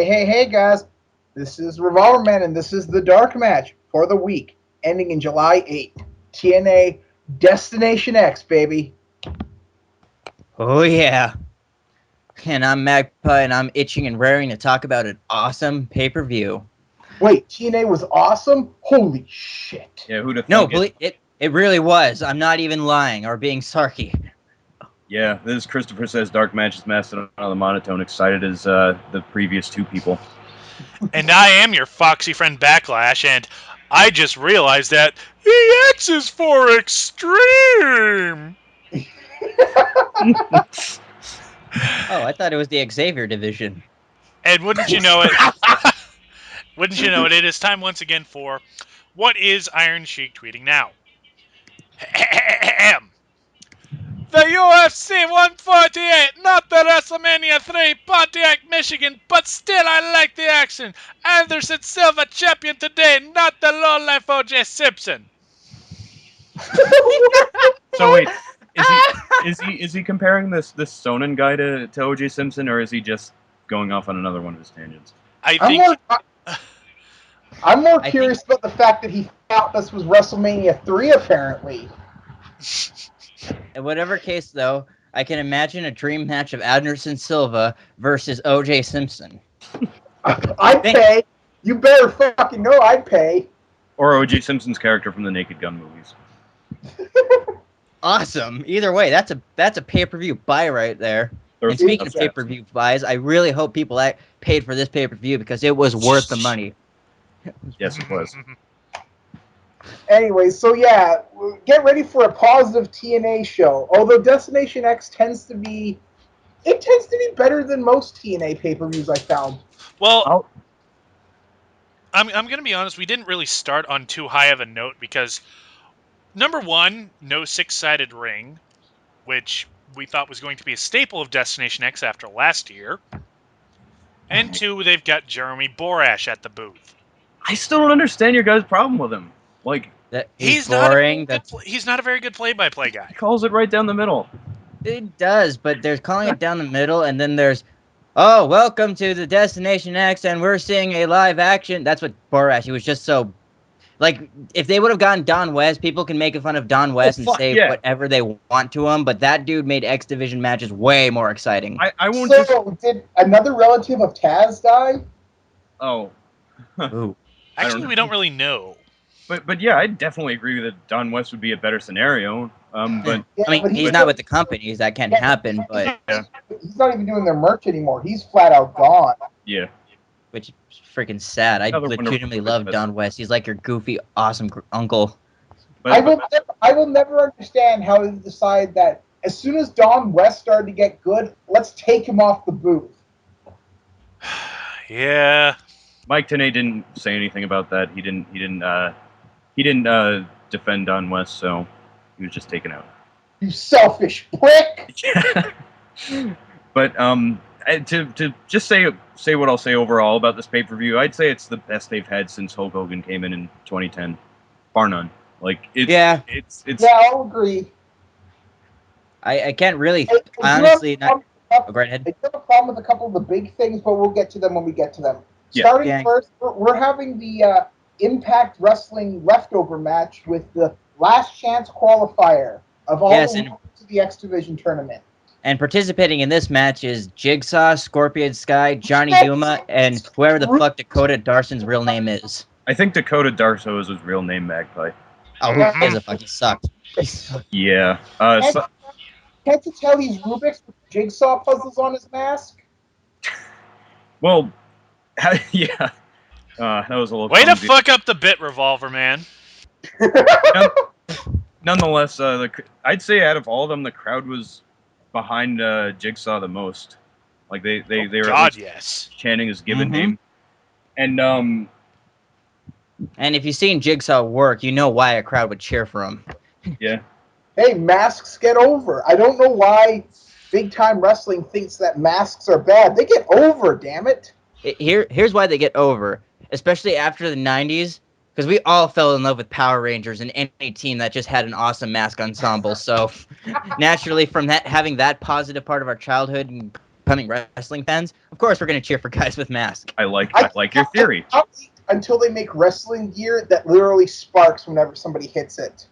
Hey, guys. This is Revolver Man, and this is the Dark Match for the week, ending in July 8th. TNA Destination X, baby. Oh, yeah. And I'm Magpie, and I'm itching and raring to talk about an awesome pay-per-view. Wait, TNA was awesome? Holy shit. Yeah, who'd have No, thunk it really was. I'm not even lying or being sarky. Yeah, this is Christopher Says DarkMatch is mastered on the monotone, excited as the previous two people. And I am your foxy friend Backlash, and I just realized that EX is for extreme! Oh, I thought it was the Xavier division. And wouldn't you know it, it is time once again for What is Iron Sheik tweeting now? The UFC 148, not the WrestleMania 3, Pontiac, Michigan, but still I like the action. Anderson Silva champion today, not the lowlife OJ Simpson. So wait, is he comparing this Sonnen guy to OJ Simpson, or is he just going off on another one of his tangents? I'm more curious about the fact that he thought this was WrestleMania 3, apparently. In whatever case, though, I can imagine a dream match of Anderson Silva versus O.J. Simpson. I'd pay. You better fucking know I'd pay. Or O.J. Simpson's character from the Naked Gun movies. Awesome. Either way, that's a pay-per-view buy right there. And speaking of pay-per-view buys, I really hope people paid for this pay-per-view because it was worth the money. Yes, it was. Anyway, so yeah, get ready for a positive TNA show. Although Destination X tends to be better than most TNA pay-per-views I found. Well, I'm going to be honest, we didn't really start on too high of a note because, number one, no six-sided ring, which we thought was going to be a staple of Destination X after last year. And two, they've got Jeremy Borash at the booth. I still don't understand your guys' problem with him. Like, he's boring. He's not a very good play-by-play guy. He calls it right down the middle. It does, but there's calling it down the middle, and then there's, oh, welcome to the Destination X, and we're seeing a live action. That's what Borash, he was just so, like, if they would have gotten Don West, people can make fun of Don West and say whatever they want to him, but that dude made X Division matches way more exciting. I won't did another relative of Taz die? Oh. Ooh. Actually, we don't really know. But yeah, I definitely agree that Don West would be a better scenario. But I mean, he's not with the companies. That can't happen. But he's not even doing their merch anymore. He's flat out gone. Yeah. Which is freaking sad. I legitimately love Don West. He's like your goofy, awesome uncle. I will never understand how they decide that as soon as Don West started to get good, let's take him off the booth. Yeah. Mike Tenay didn't say anything about that. He didn't defend Don West, so he was just taken out. You selfish prick! But to just say what I'll say overall about this pay-per-view, I'd say it's the best they've had since Hulk Hogan came in 2010, bar none. Like yeah, I'll agree. I can't really honestly not. Oh, go ahead. I have a problem with a couple of the big things, but we'll get to them when we get to them. Starting first, we're having the Impact Wrestling leftover match with the last chance qualifier of all to the X Division tournament. And participating in this match is Jigsaw, Scorpion Sky, Johnny Yuma, and whoever the fuck Dakota Darson's real name is. I think Dakota Darso is his real name, Magpie. Oh, who gives a fuck? He sucked. Yeah. Can't you tell he's Rubik's with jigsaw puzzles on his mask? Well, yeah. That was a little way clumsy. To fuck up the bit, Revolver Man. Nonetheless, I'd say out of all of them, the crowd was behind Jigsaw the most. Like they were chanting his given name. And if you've seen Jigsaw work, you know why a crowd would cheer for him. Yeah. Hey, masks get over. I don't know why big time wrestling thinks that masks are bad. They get over, damn it. Here's why they get over, especially after the 90s, because we all fell in love with Power Rangers and any team that just had an awesome mask ensemble. So naturally, from that having that positive part of our childhood and becoming wrestling fans, of course we're going to cheer for guys with masks. I like your theory. Until they make wrestling gear that literally sparks whenever somebody hits it.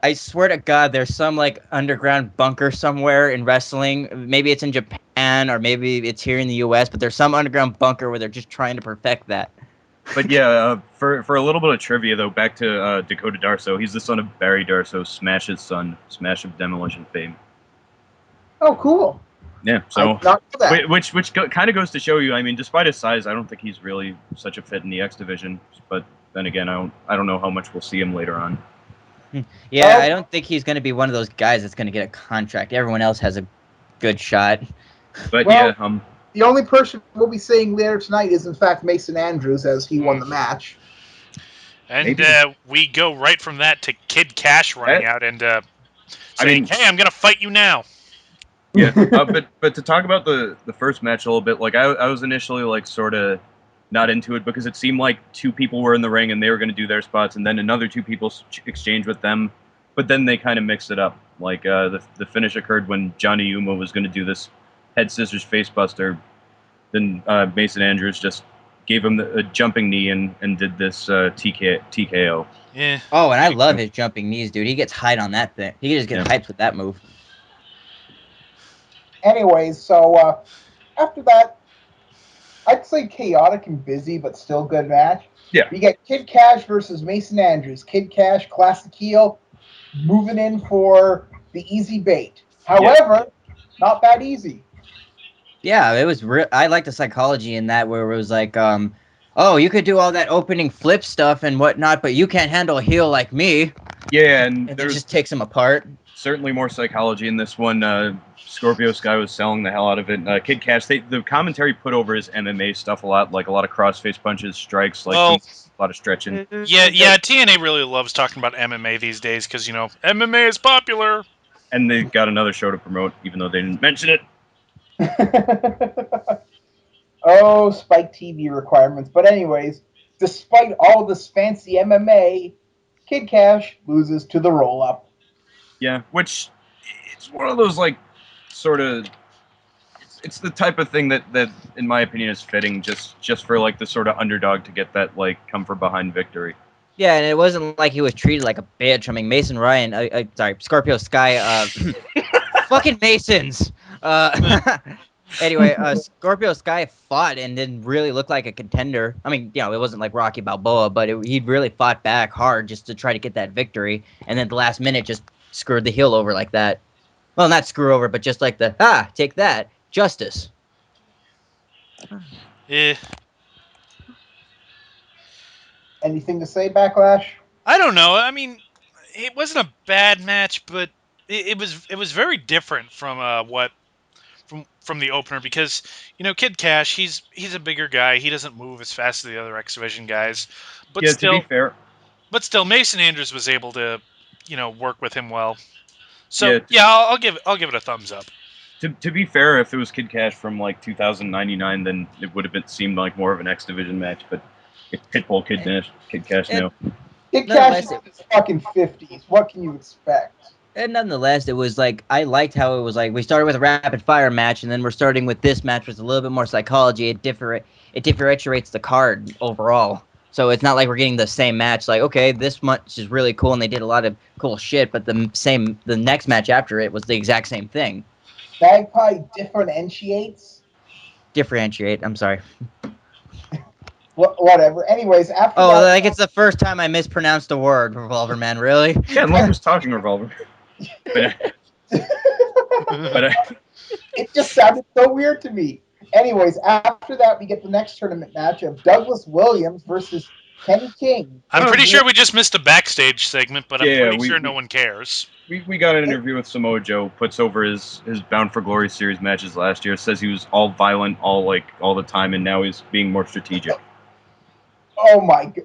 I swear to God, there's some like underground bunker somewhere in wrestling. Maybe it's in Japan or maybe it's here in the U.S., but there's some underground bunker where they're just trying to perfect that. But yeah, for a little bit of trivia though, back to Dakota Darso. He's the son of Barry Darso, Smash's son, Smash of Demolition fame. Oh, cool. Yeah, so which kind of goes to show you. I mean, despite his size, I don't think he's really such a fit in the X division. But then again, I don't know how much we'll see him later on. Yeah, I don't think he's going to be one of those guys that's going to get a contract. Everyone else has a good shot. But the only person we'll be seeing later tonight is in fact Mason Andrews, as he won the match. And we go right from that to Kid Cash running out and saying, "Hey, I'm going to fight you now." Yeah, but to talk about the first match a little bit, like I was initially like sort of not into it because it seemed like two people were in the ring and they were going to do their spots, and then another two people exchange with them, but then they kind of mixed it up. Like the finish occurred when Johnny Yuma was going to do this head scissors face buster, then Mason Andrews just gave him a jumping knee and did this TKO. Yeah. Oh, and I love his jumping knees, dude. He gets hyped on that thing. He just gets hyped with that move. Anyways, so after that, I'd say chaotic and busy, but still good match. Yeah. We get Kid Cash versus Mason Andrews. Kid Cash, classic heel, moving in for the easy bait. However, not that easy. Yeah, it was real. I like the psychology in that, where it was like, oh, you could do all that opening flip stuff and whatnot, but you can't handle a heel like me. Yeah, and it just takes him apart. Certainly more psychology in this one. Scorpio Sky was selling the hell out of it. Kid Cash, the commentary put over his MMA stuff a lot, like a lot of crossface punches, strikes, like a lot of stretching. Yeah, TNA really loves talking about MMA these days because, MMA is popular. And they got another show to promote, even though they didn't mention it. Oh, Spike TV requirements. But anyways, despite all this fancy MMA, Kid Cash loses to the roll-up. Yeah, which it's one of those like sort of it's the type of thing that in my opinion is fitting just for like the sort of underdog to get that like come from behind victory. Yeah, and it wasn't like he was treated like a bitch. I mean, Mason Ryan, sorry, Scorpio Sky, fucking Masons. Anyway, Scorpio Sky fought and didn't really look like a contender. I mean, it wasn't like Rocky Balboa, but he really fought back hard just to try to get that victory. And then at the last minute, just screwed the heel over like that. Well, not screw over, but just like take that, justice. Yeah. Anything to say, Backlash? I don't know. I mean, it wasn't a bad match, but it was very different from from the opener because Kid Cash he's a bigger guy. He doesn't move as fast as the other X Division guys, but yeah, still, to be fair, Mason Andrews was able to work with him well. So I'll give it a thumbs up. To be fair, if it was Kid Cash from like 2099, then it would have seemed like more of an X Division match. But it's Pitbull Kid Cash now. Kid Cash is in his fucking 50s. What can you expect? And nonetheless, it was like, I liked how it was like, we started with a rapid fire match, and then we're starting with this match with a little bit more psychology. It differentiates the card overall. So it's not like we're getting the same match. Like, okay, this match is really cool, and they did a lot of cool shit, but the next match after it was the exact same thing. Magpie differentiates? Differentiate, I'm sorry. Whatever. Anyways, after that... like it's the first time I mispronounced a word, Revolver Man, really? Yeah, and I was talking Revolver. But it just sounded so weird to me. Anyways, after that, we get the next tournament match of Douglas Williams versus Kenny King. I'm pretty sure we just missed a backstage segment, but I'm pretty sure no one cares. We got an interview with Samoa Joe, puts over his Bound for Glory series matches last year, says he was all violent all the time, and now he's being more strategic. Oh my god.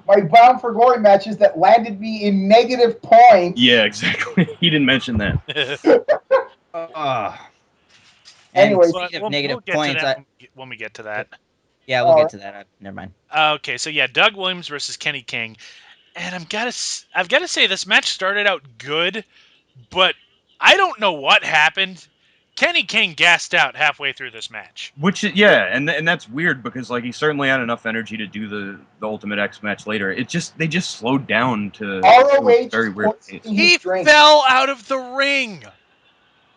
My Bound for Glory matches that landed me in negative points. Yeah, exactly. He didn't mention that. Anyways, speaking of negative points, when we get to that. Yeah, we'll get to that. Never mind. Okay, so Doug Williams versus Kenny King, and I've got to say this match started out good, but I don't know what happened. Kenny King gassed out halfway through this match. And that's weird because like he certainly had enough energy to do the Ultimate X match later. They just slowed down to ROH very weird pace. He fell out of the ring.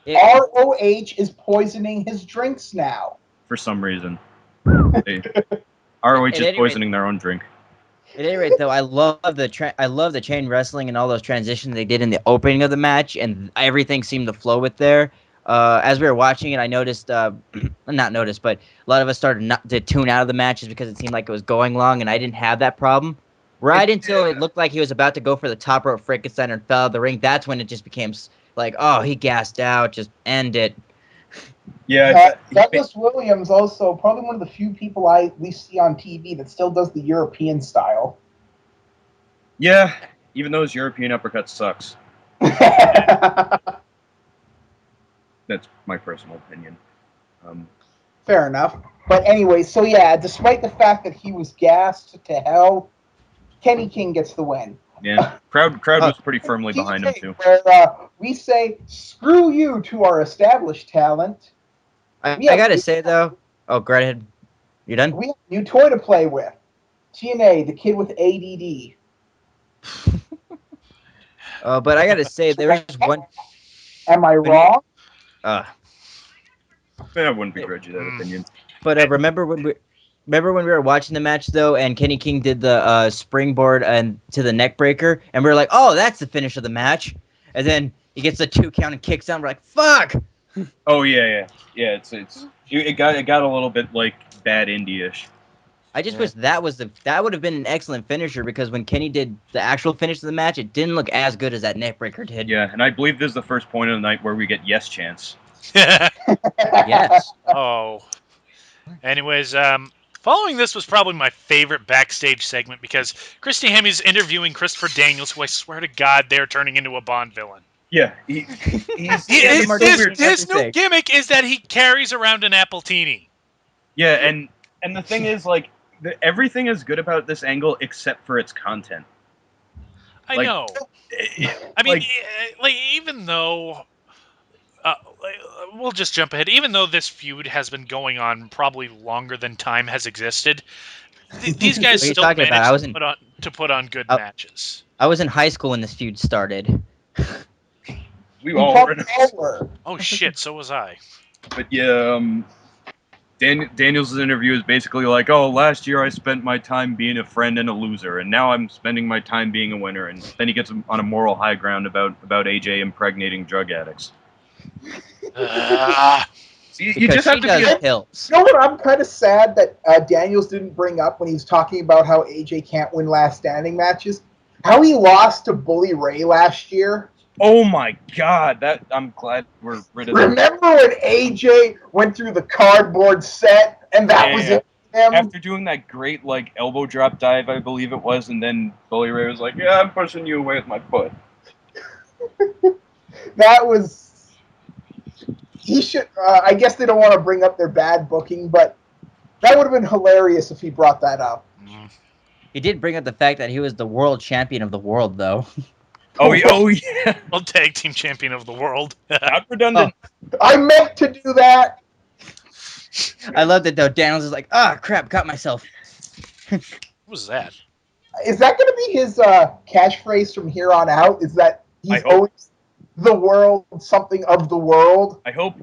ROH is poisoning his drinks now. For some reason. ROH is poisoning their own drink. At any rate, though, I love the chain wrestling and all those transitions they did in the opening of the match, and everything seemed to flow with there. As we were watching it, I noticed, not noticed, but a lot of us started not to tune out of the matches because it seemed like it was going long, and I didn't have that problem. Right until it looked like he was about to go for the top rope Frankenstein and fell out of the ring, that's when it just became like, oh, he gassed out, just end it. Yeah, Douglas Williams also probably one of the few people we see on TV that still does the European style. Yeah, even though his European uppercut sucks. That's my personal opinion. Fair enough. But anyway, so yeah, despite the fact that he was gassed to hell, Kenny King gets the win. Yeah, crowd was pretty firmly behind him too. Where we say screw you to our established talent. I gotta say though. Oh, go ahead. You done? We have a new toy to play with. TNA, the kid with ADD. But I gotta say there is one. Am I wrong? I wouldn't begrudge you that opinion. But remember when we were watching the match though, and Kenny King did the springboard and to the neck breaker, and we were like, "Oh, that's the finish of the match." And then he gets the 2 count and kicks out. We're like, "Fuck!" Oh yeah. It got a little bit like bad indie-ish. I just wish that would have been an excellent finisher because when Kenny did the actual finish of the match, it didn't look as good as that neck breaker did. Yeah, and I believe this is the first point of the night where we get yes chance. Yes. Oh. Anyways, following this was probably my favorite backstage segment because Christy Hemme interviewing Christopher Daniels, who I swear to God they're turning into a Bond villain. Yeah, his new gimmick is that he carries around an Appletini. Yeah, and the thing is, like, everything is good about this angle except for its content. I know. I mean, even though... we'll just jump ahead. Even though this feud has been going on probably longer than time has existed, these guys still managed to put on good matches. I was in high school when this feud started. We all were. Oh shit, so was I. But yeah, Daniels' interview is basically like, oh, last year I spent my time being a friend and a loser, and now I'm spending my time being a winner. And then he gets on a moral high ground about AJ impregnating drug addicts. You just have to be pills. You know what? I'm kind of sad that Daniels didn't bring up when he was talking about how AJ can't win last standing matches. How he lost to Bully Ray last year. Oh my God! I'm glad we're rid of that. Remember when AJ went through the cardboard set and that was it? After doing that great like elbow drop dive, I believe it was, and then Bully Ray was like, "Yeah, I'm pushing you away with my foot." That was. He should. I guess they don't want to bring up their bad booking, but that would have been hilarious if he brought that up. He did bring up the fact that he was the world champion of the world, though. Oh yeah. World Tag Team Champion of the world. Not redundant. Oh. I meant to do that. I loved it though. Daniels is like, crap, got myself. What was that? Is that going to be his catchphrase from here on out? Is that he's always the world, something of the world? I hope.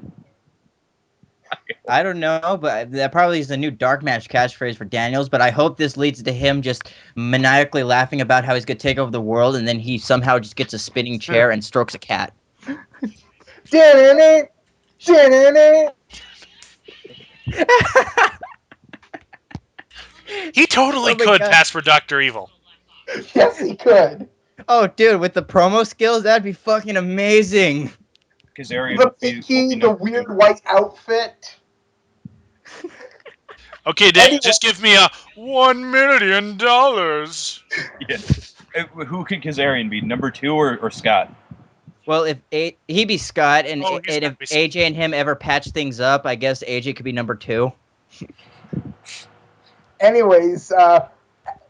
I don't know, but that probably is the new DarkMatch catchphrase for Daniels, but I hope this leads to him just maniacally laughing about how he's going to take over the world, and then he somehow just gets a spinning chair and strokes a cat. He totally could pass for Dr. Evil. Yes, he could. Oh, dude, with the promo skills, that'd be fucking amazing. The pinky, the weird white outfit. Okay, Dave, just give me a $1 million. Yeah. Who could Kazarian be? Number 2 or Scott? Well, if he'd be Scott, and if AJ and him ever patch things up, I guess AJ could be number 2. Anyways,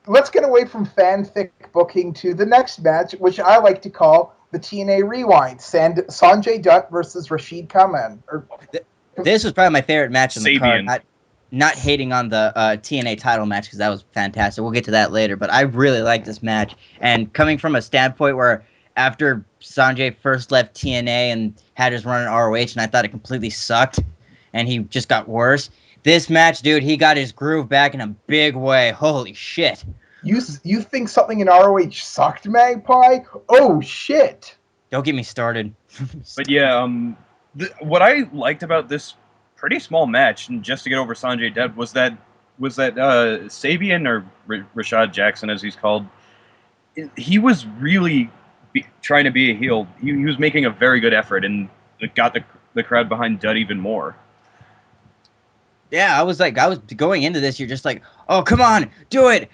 let's get away from fanfic booking to the next match, which I like to call the TNA Rewind. Sanjay Dutt versus Rashid Kaman. This was probably my favorite match in the Sabian. card. Not hating on the TNA title match because that was fantastic. We'll get to that later, but I really like this match. And coming from a standpoint where after Sanjay first left TNA and had his run in ROH, and I thought it completely sucked, and he just got worse. This match, dude, he got his groove back in a big way. Holy shit. You think something in ROH sucked, Magpie? Oh, shit. Don't get me started. But yeah, what I liked about this pretty small match, and just to get over Sanjay Dutt, was that Sabian, or Rashad Jackson as he's called, he was really trying to be a heel. He was making a very good effort, and it got the crowd behind Dutt even more. Yeah, I was going into this. You're just like, oh, come on, do it.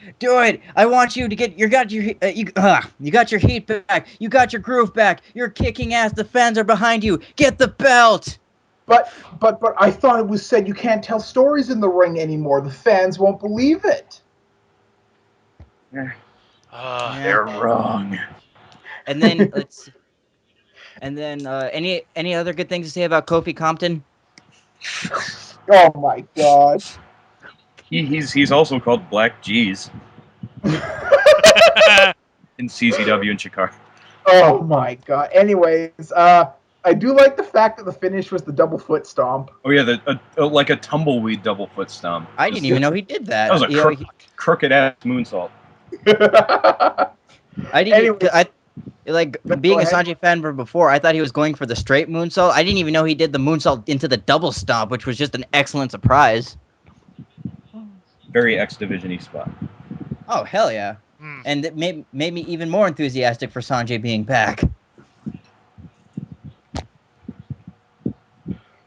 I want you to get you got your heat back. You got your groove back. You're kicking ass. The fans are behind you. Get the belt. But I thought it was said you can't tell stories in the ring anymore. The fans won't believe it. They're wrong. And then any other good things to say about Kofi Compton? Oh my god. He's also called Black G's in CZW in Chicago. Oh my god. Anyways, I do like the fact that the finish was the double foot stomp. Oh yeah, like a tumbleweed double foot stomp. I didn't even know he did that. That was a crooked ass moonsault. I didn't. Being a Sanjay fan from before, I thought he was going for the straight moonsault. I didn't even know he did the moonsault into the double stomp, which was just an excellent surprise. Very X Division-y spot. Oh hell yeah! And it made me even more enthusiastic for Sanjay being back.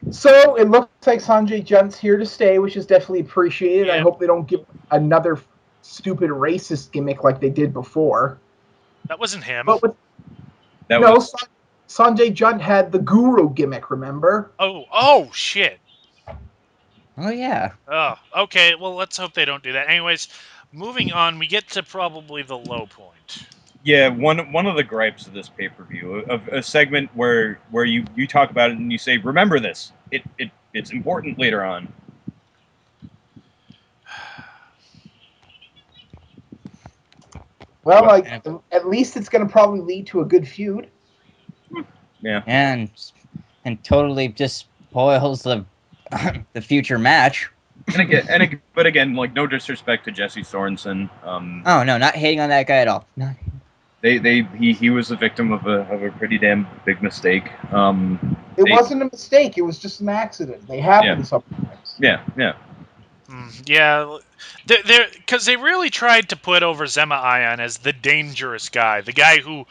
So it looks like Sanjay Dutt's here to stay, which is definitely appreciated. Yeah. I hope they don't give another stupid racist gimmick like they did before. That wasn't him. Sanjay Dutt had the guru gimmick, remember? Oh shit. Oh yeah. Oh, okay. Well, let's hope they don't do that. Anyways, moving on, we get to probably the low point. Yeah, one of the gripes of this pay-per-view, of a segment where you talk about it and you say, remember this. It's important later on. Well, at least it's going to probably lead to a good feud. Yeah. And totally just spoils the future match. But again, like, no disrespect to Jesse Sorensen. Oh no, not hating on that guy at all. He was a victim of a pretty damn big mistake. It wasn't a mistake. It was just an accident. They happen sometimes. Yeah. Yeah, because they really tried to put over Zema Ion as the dangerous guy, the guy who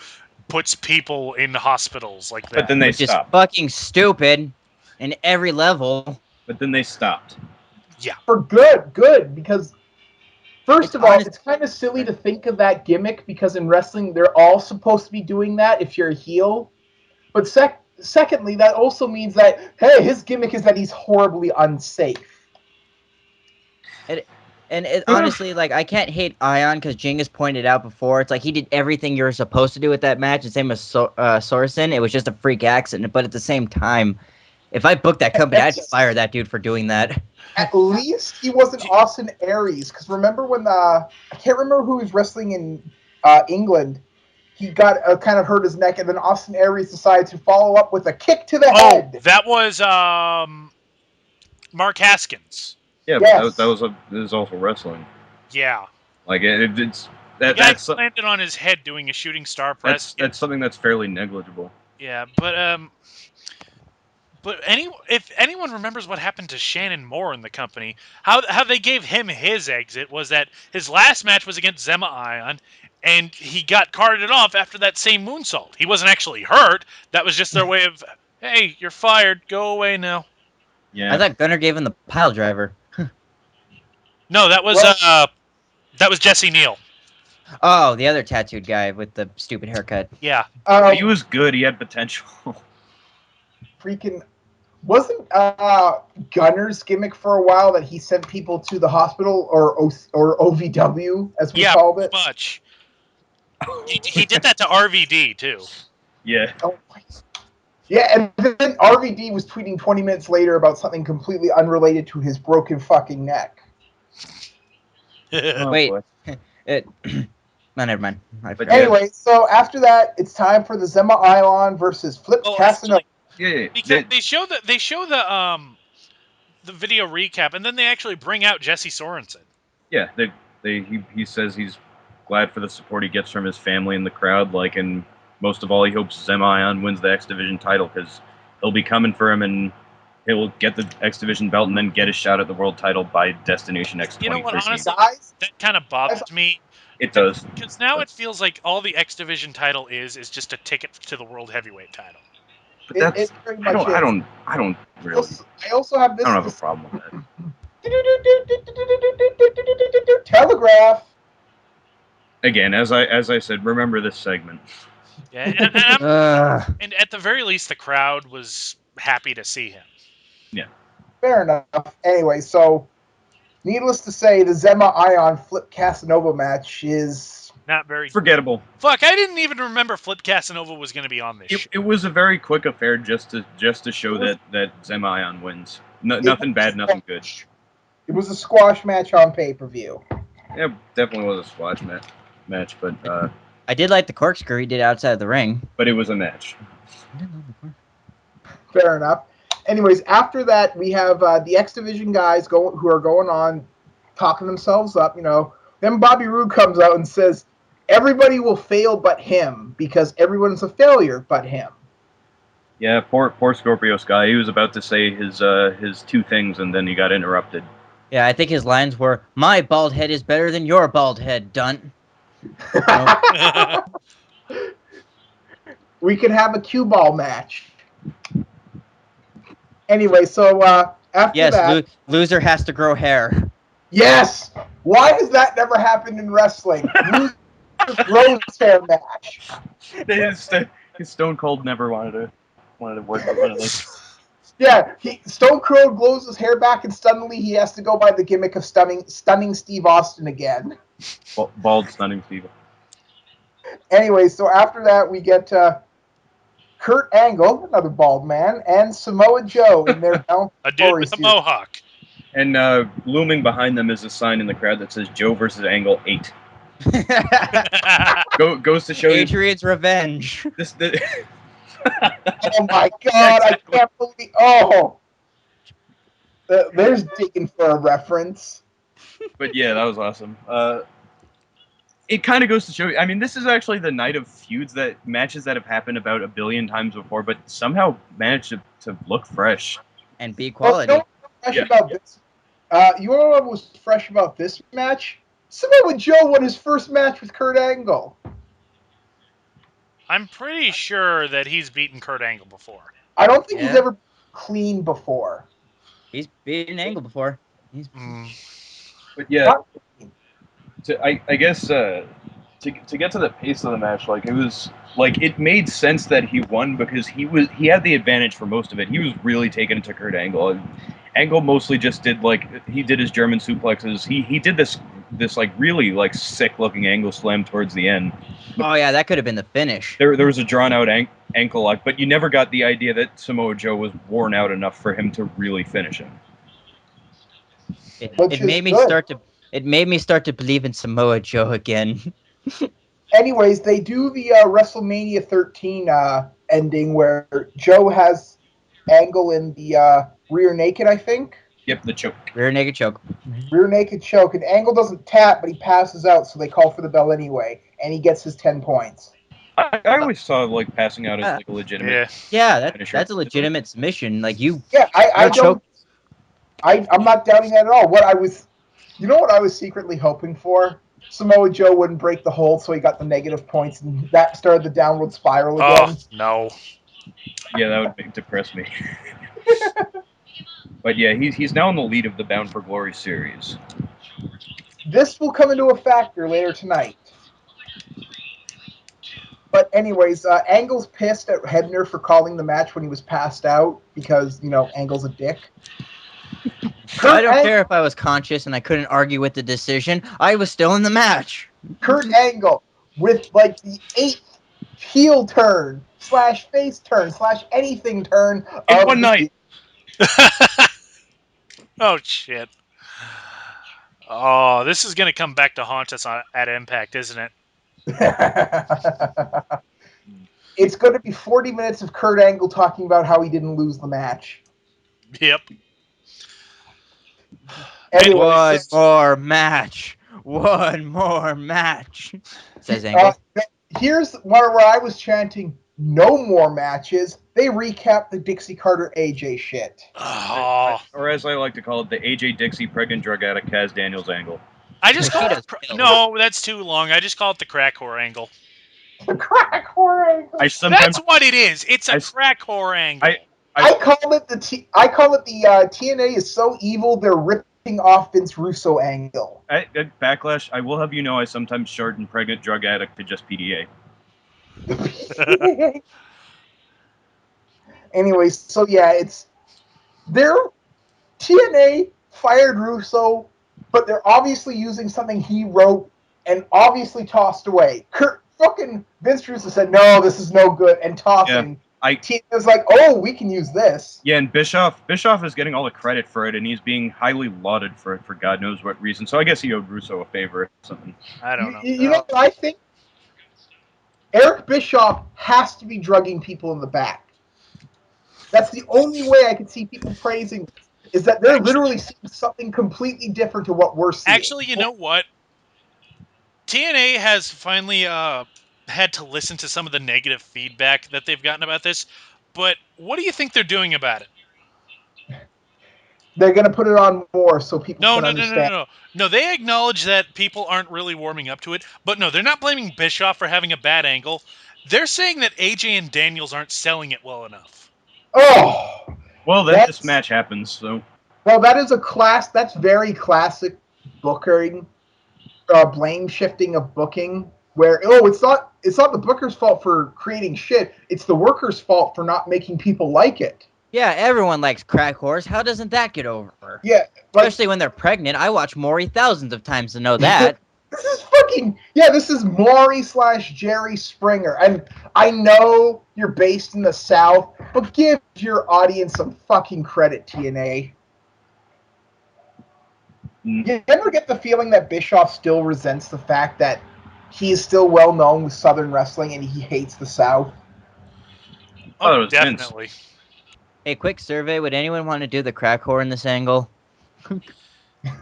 puts people in hospitals like that. But then they stopped. Which is fucking stupid in every level. But then they stopped. Yeah. For good, because first of all, it's kind of silly to think of that gimmick because in wrestling, they're all supposed to be doing that if you're a heel. But secondly, that also means that, hey, his gimmick is that he's horribly unsafe. Honestly, like, I can't hate Ion because Jingus pointed out before. It's like he did everything you were supposed to do with that match. The same as Sorensen. It was just a freak accident. But at the same time, if I booked that company, I'd fire that dude for doing that. At least he wasn't Austin Aries. Because remember when I can't remember who was wrestling in England. He got kind of hurt his neck, and then Austin Aries decided to follow up with a kick to the head. That was Mark Haskins. Yeah, yes. But that was also wrestling. Yeah. Like it's that. The guy landed on his head doing a shooting star press. That's something that's fairly negligible. Yeah, but if anyone remembers what happened to Shannon Moore in the company, how they gave him his exit was that his last match was against Zema Ion, and he got carted off after that same moonsault. He wasn't actually hurt. That was just their way of, hey, you're fired. Go away now. Yeah. I thought Gunner gave him the pile driver. No, that was Jesse Neal. Oh, the other tattooed guy with the stupid haircut. Yeah. He was good. He had potential. Freaking wasn't Gunner's gimmick for a while that he sent people to the hospital or OVW as we called it? Yeah, much. He did that to RVD too. Yeah. Oh my. Yeah, and then RVD was tweeting 20 minutes later about something completely unrelated to his broken fucking neck. Oh, Wait. boy. No, never mind. Anyway, so after that, it's time for the Zema Ilon versus Flip Casanova. Yeah. Because they show the video recap, and then they actually bring out Jesse Sorensen. Yeah, he says he's glad for the support he gets from his family and the crowd. Like, and most of all, he hopes Zema wins the X Division title because he'll be coming for him, and he'll get the X Division belt and then get a shot at the world title by Destination X 2013. You know what? Honestly, Guys, that kind of bothers me. It does. Because now it feels like all the X Division title is just a ticket to the World Heavyweight title. But that's it pretty much I don't really. I also have this. I don't have a problem with that. Telegraph. Again, as I said, remember this segment. Yeah, and at the very least, the crowd was happy to see him. Yeah. Fair enough. Anyway, so needless to say, the Zema Ion Flip Casanova match is not very forgettable. Fuck, I didn't even remember Flip Casanova was going to be on this show. It was a very quick affair just to show that Zema Ion wins. Nothing bad, nothing good. It was a squash match on pay-per-view. Yeah, definitely was a squash match, but I did like the corkscrew he did outside of the ring. But it was a match. Fair enough. Anyways, after that, we have the X Division guys who are going on, talking themselves up, you know. Then Bobby Roode comes out and says, everybody will fail but him, because everyone's a failure but him. Yeah, poor Scorpio Sky. He was about to say his two things, and then he got interrupted. Yeah, I think his lines were, my bald head is better than your bald head, Dunt. We could have a cue ball match. Anyway, so after that... loser has to grow hair. Yes! Why has that never happened in wrestling? Loser grows hair match. His Stone Cold never wanted to work with one of those. Yeah, Stone Cold blows his hair back, and suddenly he has to go by the gimmick of stunning Steve Austin again. Bald stunning Steve. Anyway, so after that, we get Kurt Angle, another bald man, and Samoa Joe in their a dude with a mohawk. And looming behind them is a sign in the crowd that says Joe versus Angle 8. Goes to show Adrian's revenge. Oh my god, I can't believe... Oh! There's digging for a reference. But yeah, that was awesome. It kind of goes to show you, I mean, this is actually the night of matches that have happened about a billion times before, but somehow managed to look fresh. And be quality. You know what was fresh about this? You know what was fresh about this match? Samoa Joe won his first match with Kurt Angle. I'm pretty sure that he's beaten Kurt Angle before. I don't think he's ever clean before. He's beaten Angle before. But yeah, I guess to get to the pace of the match, like it made sense that he won because he had the advantage for most of it. He was really taking it to Kurt Angle. Angle mostly just did his German suplexes. He did this like really like sick looking angle slam towards the end. Oh yeah, that could have been the finish. There was a drawn out ankle lock, but you never got the idea that Samoa Joe was worn out enough for him to really finish him. It made me start to believe in Samoa Joe again. Anyways, they do the WrestleMania 13 ending where Joe has Angle in the rear naked, I think. Yep, the choke. Rear naked choke. Rear naked choke, and Angle doesn't tap, but he passes out, so they call for the bell anyway, and he gets his 10 points. I always saw passing out as a legitimate. Yeah, that's a legitimate submission. Like you. Yeah, I'm not doubting that at all. You know what I was secretly hoping for? Samoa Joe wouldn't break the hold, so he got the negative points, and that started the downward spiral again. Oh, no. Yeah, that would depress me. But yeah, he's now in the lead of the Bound for Glory series. This will come into a factor later tonight. But anyways, Angle's pissed at Hebner for calling the match when he was passed out because, Angle's a dick. I don't care if I was conscious and I couldn't argue with the decision. I was still in the match. Kurt Angle, with the 8th heel turn / face turn / anything turn in of one night. Oh shit! Oh, this is gonna come back to haunt us at Impact, isn't it? It's going to be 40 minutes of Kurt Angle talking about how he didn't lose the match. Yep. Anyway, One more match, says Angle. Here's where I was chanting, no more matches. They recap the Dixie Carter AJ shit. Oh. Or as I like to call it, the AJ Dixie pregnant drug addict Kaz Daniels angle. I just call it no, that's too long. I just call it the crack whore angle. The crack whore angle. That's what it is. It's a crack whore angle. I call it the TNA is so evil they're ripping off Vince Russo angle. At Backlash, I will have you know I sometimes shorten pregnant drug addict to just PDA. Anyway, so yeah, they're TNA fired Russo, but they're obviously using something he wrote and obviously tossed away. Fucking Vince Russo said, "No, this is no good," and tossing. Yeah. TNA was like, "Oh, we can use this." Yeah, and Bischoff is getting all the credit for it, and he's being highly lauded for it for God knows what reason. So I guess he owed Russo a favor or something. I don't know. You know what I think? Eric Bischoff has to be drugging people in the back. That's the only way I can see people praising this, is that they're literally seeing something completely different to what we're seeing. Actually, you know what? TNA has finally had to listen to some of the negative feedback that they've gotten about this, but what do you think they're doing about it? They're going to put it on more so people can understand. No, they acknowledge that people aren't really warming up to it, but no, they're not blaming Bischoff for having a bad angle. They're saying that AJ and Daniels aren't selling it well enough. Oh! Well, then this match happens, so... Well, that's very classic booking, blame shifting of booking, where, it's not the booker's fault for creating shit, it's the worker's fault for not making people like it. Yeah, everyone likes crack whores. How doesn't that get over? Yeah. Especially when they're pregnant. I watch Maury thousands of times to know that. This is Maury / Jerry Springer. And I know you're based in the South, but give your audience some fucking credit, TNA. You ever get the feeling that Bischoff still resents the fact that he is still well known with Southern wrestling and he hates the South? Oh, definitely. Hey, quick survey. Would anyone want to do the crack whore in this angle?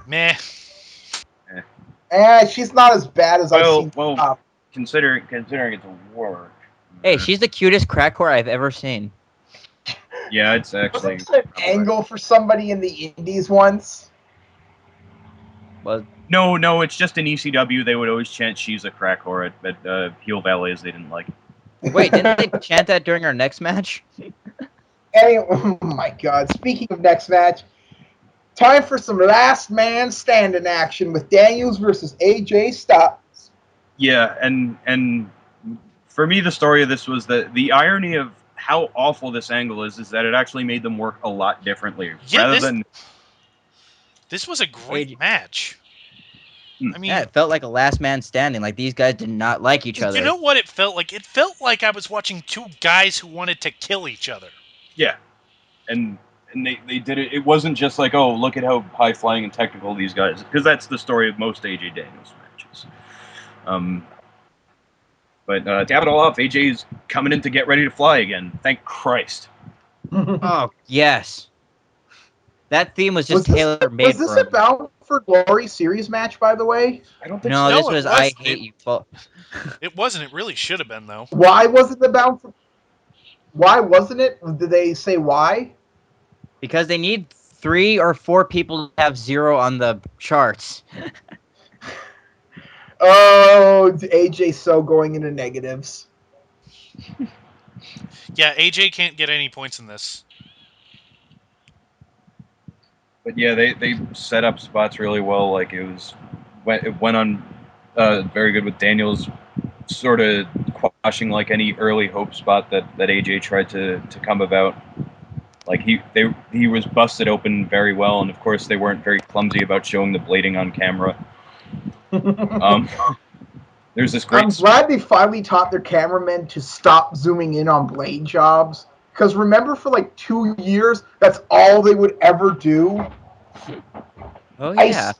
Meh. She's not as bad as I've seen. Well, considering it's a work. Hey, she's the cutest crack whore I've ever seen. Yeah, it's actually... Was there an angle for somebody in the Indies once? Well, No, it's just in ECW. They would always chant "She's a crack whore" at heel ballets they didn't like. Wait, didn't they chant that during our next match? Oh my God! Speaking of next match, time for some last man standing action with Daniels versus AJ Styles. Yeah, and for me, the story of this was the irony of how awful this angle is that it actually made them work a lot differently. Yeah, this was a great match. I mean, yeah, it felt like a last man standing. Like these guys did not like each other. You know what it felt like? It felt like I was watching two guys who wanted to kill each other. Yeah, and they did it. It wasn't just like, oh, look at how high flying and technical these guys, because that's the story of most AJ Daniels matches. But to cap it all off, AJ's coming in to get ready to fly again. Thank Christ. Oh yes, that theme was just tailor-made. Was this a Bound for Glory series match, by the way? I don't think so. No, this was I Hate You. It wasn't. It really should have been, though. Why wasn't the Bound for... Why wasn't it? Did they say why? Because they need 3 or 4 people to have 0 on the charts. Oh, AJ so going into negatives. Yeah, AJ can't get any points in this. But yeah, they set up spots really well. Like it went on very good with Daniels sort of quashing like any early hope spot that AJ tried to come about. Like he was busted open very well, and of course they weren't very clumsy about showing the blading on camera. There's this great. I'm glad they finally taught their cameramen to stop zooming in on blade jobs. Because remember, for like 2 years, that's all they would ever do. Oh yeah.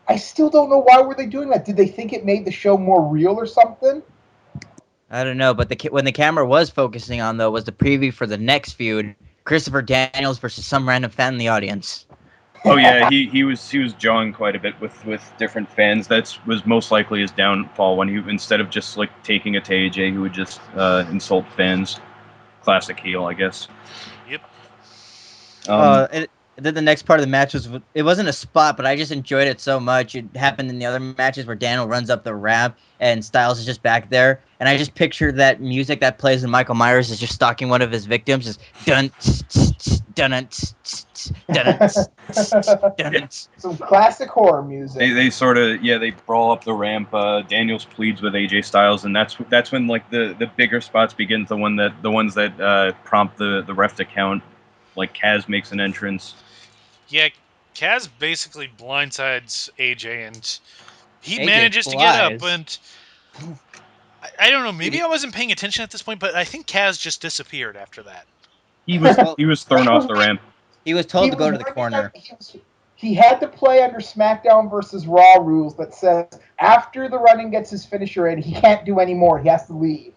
I still don't know why were they doing that. Did they think it made the show more real or something? I don't know, but when the camera was focusing on though was the preview for the next feud, Christopher Daniels versus some random fan in the audience. Oh yeah, he was jawing quite a bit with different fans. That was most likely his downfall when he, instead of just like taking it to AJ, he would just insult fans. Classic heel, I guess. Yep. Then the next part of the match it wasn't a spot, but I just enjoyed it so much. It happened in the other matches where Daniel runs up the ramp and Styles is just back there, and I just picture that music that plays when Michael Myers is just stalking one of his victims, just dun dun dun dun. Some classic horror music. They sort of they brawl up the ramp. Daniels pleads with AJ Styles, and that's when like the bigger spots begin. The ones that prompt the ref to count. Like Kaz makes an entrance. Yeah, Kaz basically blindsides AJ, and he AJ manages to get up. flies. And I don't know, maybe I wasn't paying attention at this point, but I think Kaz just disappeared after that. He was thrown off the ramp. He was told to go to the corner. He had to play under SmackDown versus Raw rules that says after the running gets his finisher in, he can't do any more. He has to leave.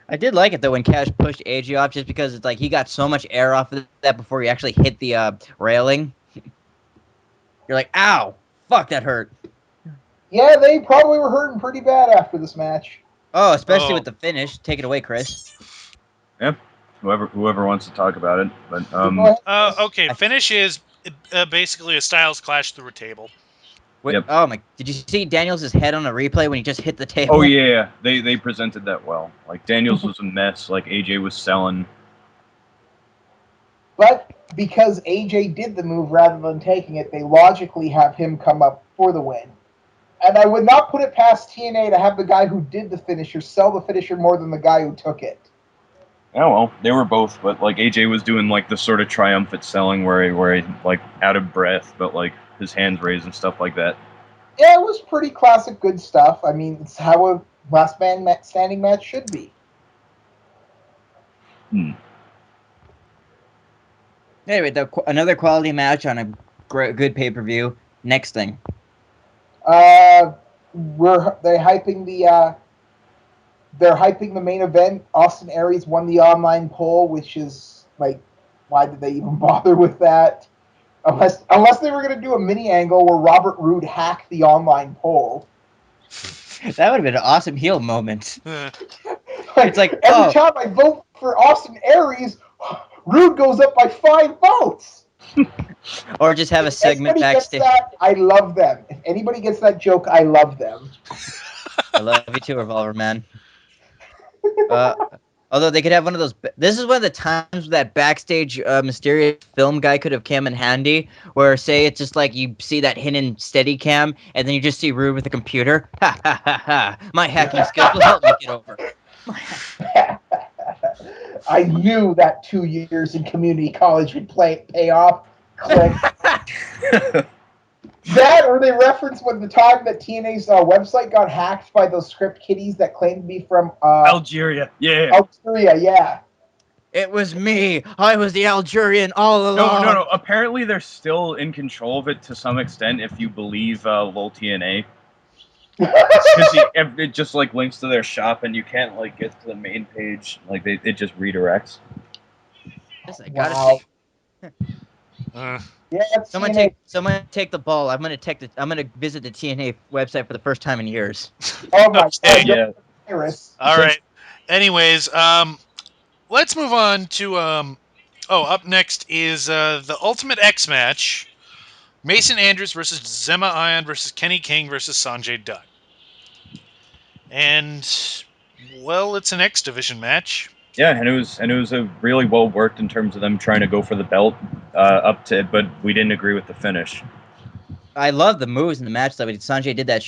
I did like it though when Cash pushed AJ off, just because it's like he got so much air off of that before he actually hit the railing. You're like, ow, fuck, that hurt. Yeah, they probably were hurting pretty bad after this match. Oh, especially with the finish. Take it away, Chris. Yep. Whoever wants to talk about it, but okay, finish is basically a Styles clash through a table. Wait, yep. Oh my! Did you see Daniels' head on a replay when he just hit the table? Oh yeah, they presented that well. Like Daniels was a mess. Like AJ was selling. But because AJ did the move rather than taking it, they logically have him come up for the win. And I would not put it past TNA to have the guy who did the finisher sell the finisher more than the guy who took it. Oh well, they were both, but like AJ was doing like the sort of triumphant selling where he like out of breath, but like his hands raised and stuff like that. Yeah, it was pretty classic good stuff. I mean, it's how a last man standing match should be. Anyway, another quality match on a good pay-per-view. Next thing. They're hyping the main event. Austin Aries won the online poll, which is like, why did they even bother with that? Unless they were going to do a mini angle where Robert Roode hacked the online poll. That would have been an awesome heel moment. It's like every time I vote for Austin Aries, Roode goes up by 5 votes. Or just have a segment backstage. I love them. If anybody gets that joke, I love them. I love you too, Revolver Man. Although they could have one of those. This is one of the times that backstage mysterious film guy could have come in handy. Where say it's just like you see that hidden steady cam, and then you just see Rude with a computer. Ha ha ha ha! My hacking skills will help me get over. I knew that 2 years in community college would pay off. Click. That, or they reference when the time that TNA's website got hacked by those script kiddies that claimed to be from Algeria. Yeah. Algeria, yeah. It was me. I was the Algerian all along. No. Apparently, they're still in control of it to some extent, if you believe LOL TNA. Because it just like links to their shop, and you can't like get to the main page. Like it just redirects. Wow. Yeah, someone take the ball. I'm gonna visit the TNA website for the first time in years. Oh my god! Yeah. All right. Anyways, let's move on to up next is the Ultimate X match: Mason Andrews versus Zema Ion versus Kenny King versus Sanjay Dutt. And well, it's an X Division match. Yeah, and it was a really well worked in terms of them trying to go for the belt but we didn't agree with the finish. I love the moves in the match though. Sanjay did that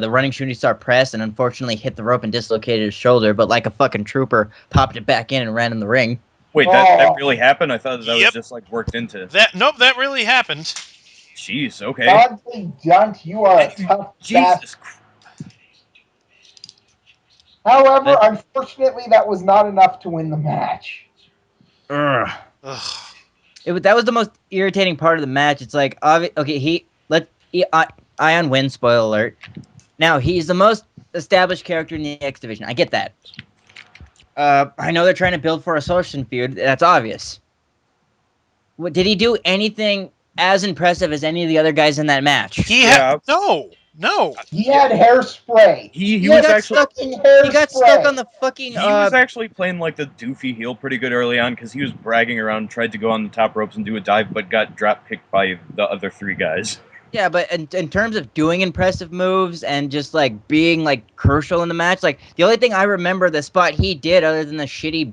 the running shooting star press, and unfortunately hit the rope and dislocated his shoulder. But like a fucking trooper, popped it back in and ran in the ring. Wait, that really happened? I thought that was just like worked into. Nope, that really happened. Jeez, okay. Dante Dunt, you are a tough Jesus. However, unfortunately, that was not enough to win the match. That was the most irritating part of the match. It's like, okay, Ion wins. Spoiler alert. Now he's the most established character in the X Division. I get that. I know they're trying to build for a Sorsen feud. That's obvious. Did he do anything as impressive as any of the other guys in that match? No. He had hairspray. He was got actually stuck. He got stuck on the fucking. He was actually playing like the doofy heel pretty good early on because he was bragging around, tried to go on the top ropes and do a dive, but got drop kicked by the other 3 guys. Yeah, but in terms of doing impressive moves and just like being like crucial in the match, like the only thing I remember the spot he did other than the shitty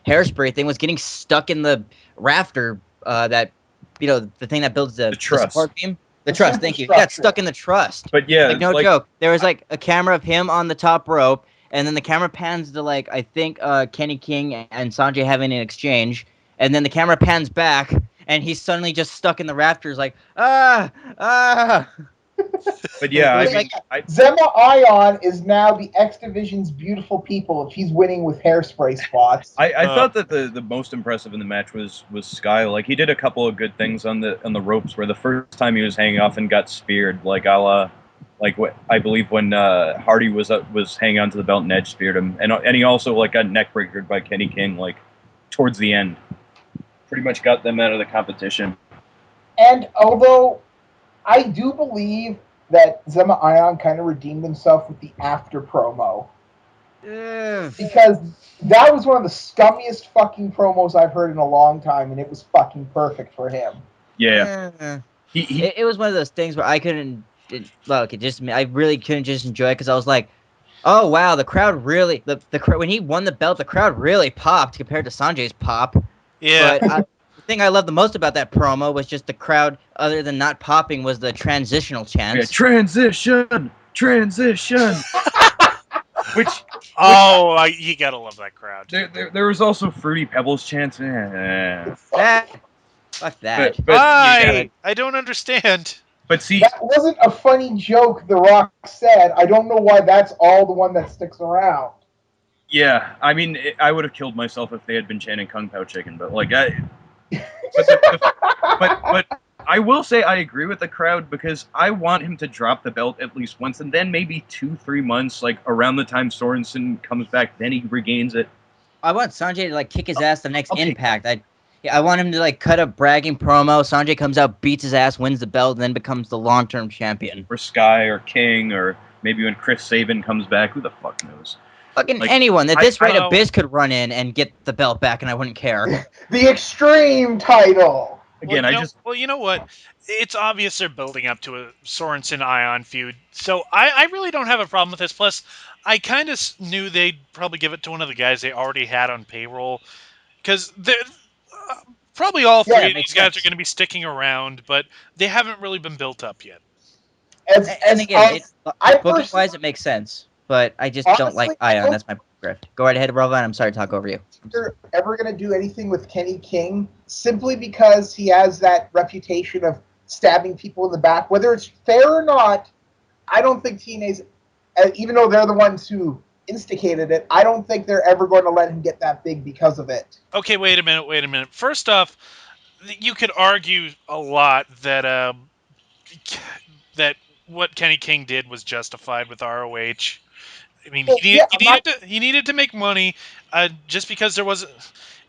hairspray thing was getting stuck in the rafter. That the thing that builds the truss. Support beam. The truss, thank you. He got stuck in the truss. But yeah, like no joke. There was like a camera of him on the top rope, and then the camera pans to like I think Kenny King and Sanjay having an exchange, and then the camera pans back, and he's suddenly just stuck in the rafters, like ah. But yeah, I mean, Zema Ion is now the X Division's beautiful people if he's winning with hairspray spots. I thought that the most impressive in the match was Sky. Like he did a couple of good things on the ropes where the first time he was hanging off and got speared, like a la, like what I believe when Hardy was hanging onto the belt and Edge speared him, and he also like got neck breakered by Kenny King like towards the end. Pretty much got them out of the competition. And although I do believe that Zema Ion kind of redeemed himself with the after promo. Because that was one of the scummiest fucking promos I've heard in a long time, and it was fucking perfect for him. Yeah. It was one of those things where I couldn't... I really couldn't just enjoy it because I was like, oh, wow, the crowd really... when he won the belt, the crowd really popped compared to Sanjay's pop. Yeah. But the thing I loved the most about that promo was just the crowd, other than not popping, was the transitional chants. Yeah, transition! which You gotta love that crowd. There was also Fruity Pebbles chants. Fuck that. I don't understand. But see, that wasn't a funny joke The Rock said. I don't know why that's all the one that sticks around. Yeah, I mean, I would have killed myself if they had been chanting Kung Pao Chicken, but like but I will say I agree with the crowd because I want him to drop the belt at least once, and then maybe 2-3 months, like around the time Sorensen comes back, then he regains it. I want Sanjay to like kick his ass the next Impact. I want him to like cut a bragging promo. Sanjay comes out, beats his ass, wins the belt, and then becomes the long-term champion. Or Sky or King, or maybe when Chris Sabin comes back, who the fuck knows? Fucking like, anyone. At this rate, Abyss could run in and get the belt back, and I wouldn't care. The Extreme title. Again, Well, you know what? It's obvious they're building up to a Sorensen-Ion feud, so I really don't have a problem with this. Plus, I kind of knew they'd probably give it to one of the guys they already had on payroll, because probably all 3 of these guys are going to be sticking around, but they haven't really been built up yet. Booking-wise, it makes sense, but I just don't like Ion. That's my grift. Go right ahead, Rovan. I'm sorry to talk over you. They're ever going to do anything with Kenny King simply because he has that reputation of stabbing people in the back. Whether it's fair or not, I don't think TNA's, even though they're the ones who instigated it, I don't think they're ever going to let him get that big because of it. Okay, wait a minute. First off, you could argue a lot that that what Kenny King did was justified with ROH. I mean, he needed to make money just because there was...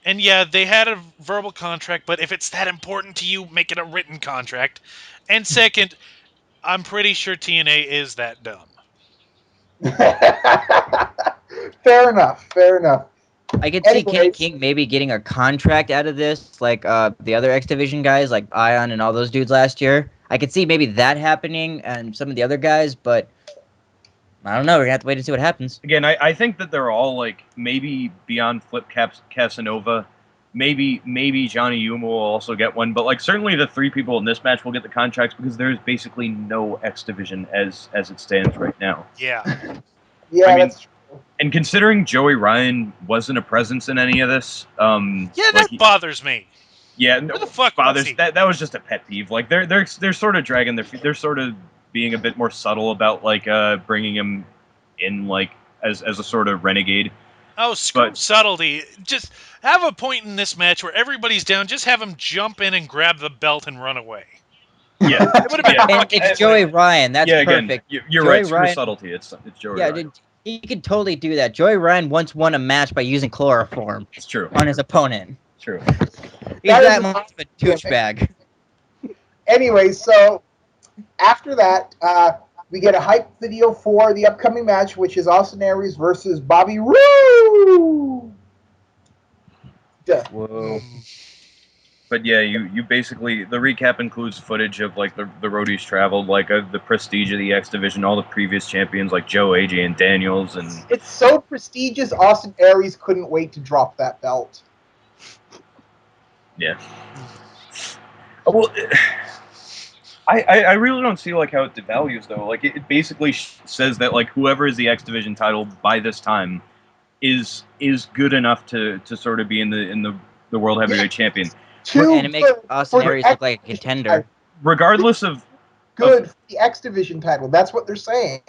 And yeah, they had a verbal contract, but if it's that important to you, make it a written contract. And second, I'm pretty sure TNA is that dumb. Fair enough. I could see Kenny King maybe getting a contract out of this, like the other X Division guys, like Ion and all those dudes last year. I could see maybe that happening and some of the other guys, but I don't know. We're going to have to wait and see what happens. Again, I think that they're all, like, maybe beyond Flip Casanova. Maybe Johnny Yuma will also get one. But, like, certainly the 3 people in this match will get the contracts because there's basically no X Division as it stands right now. Yeah. Yeah, I mean, that's true. And considering Joey Ryan wasn't a presence in any of this... that bothers me. Yeah, no, Where the fuck bothers was he? that was just a pet peeve. Like they're sort of dragging their feet. They're sort of being a bit more subtle about like bringing him in like as a sort of renegade. Oh, screw subtlety. Just have a point in this match where everybody's down. Just have him jump in and grab the belt and run away. Yeah, It would have been And fucking it's Joey clear. Ryan. That's perfect. You're Joey right. Screw Ryan, subtlety. It's Joey yeah, Ryan. he could totally do that. Joey Ryan once won a match by using chloroform It's true. on his opponent. True. He's that much of a douchebag. Anyway, so after that, we get a hype video for the upcoming match, which is Austin Aries versus Bobby Roode. Whoa. But yeah, you basically, the recap includes footage of like the road he's traveled, like the prestige of the X Division, all the previous champions like Joe, AJ, and Daniels, and it's so prestigious. Austin Aries couldn't wait to drop that belt. Yeah. Well, I really don't see like how it devalues though. Like it basically says that like whoever is the X Division title by this time is good enough to sort of be in the World Heavyweight Champion. And it makes Austin Aries look like a contender. Regardless of good for the X Division title. That's what they're saying.